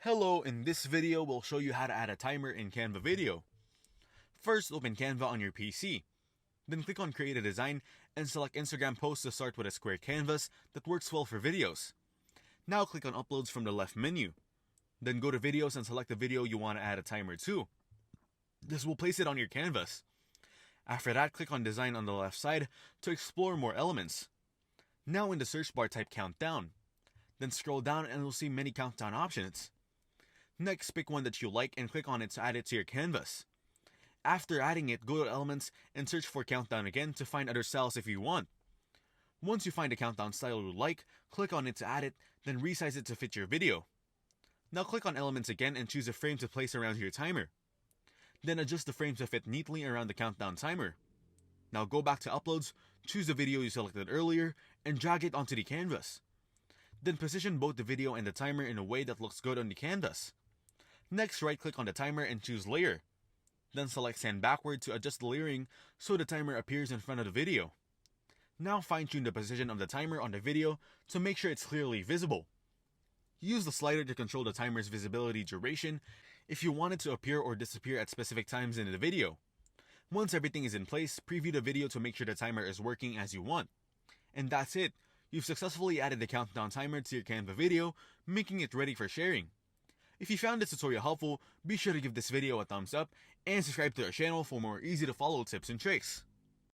Hello, in this video we'll show you how to add a timer in Canva Video. First, open Canva on your PC. Then click on Create a Design and select Instagram post to start with a square canvas that works well for videos. Now click on Uploads from the left menu. Then go to Videos and select the video you want to add a timer to. This will place it on your canvas. After that, click on Design on the left side to explore more elements. Now in the search bar, type Countdown. Then scroll down and you'll see many countdown options. Next, pick one that you like and click on it to add it to your canvas. After adding it, go to Elements and search for Countdown again to find other styles if you want. Once you find a countdown style you like, click on it to add it, then resize it to fit your video. Now click on Elements again and choose a frame to place around your timer. Then adjust the frame to fit neatly around the countdown timer. Now go back to Uploads, choose the video you selected earlier, and drag it onto the canvas. Then position both the video and the timer in a way that looks good on the canvas. Next, right-click on the timer and choose Layer. Then select Sand Backward to adjust the layering so the timer appears in front of the video. Now fine-tune the position of the timer on the video to make sure it's clearly visible. Use the slider to control the timer's visibility duration if you want it to appear or disappear at specific times in the video. Once everything is in place, preview the video to make sure the timer is working as you want. And that's it. You've successfully added the countdown timer to your Canva video, making it ready for sharing. If you found this tutorial helpful, be sure to give this video a thumbs up and subscribe to our channel for more easy to follow tips and tricks.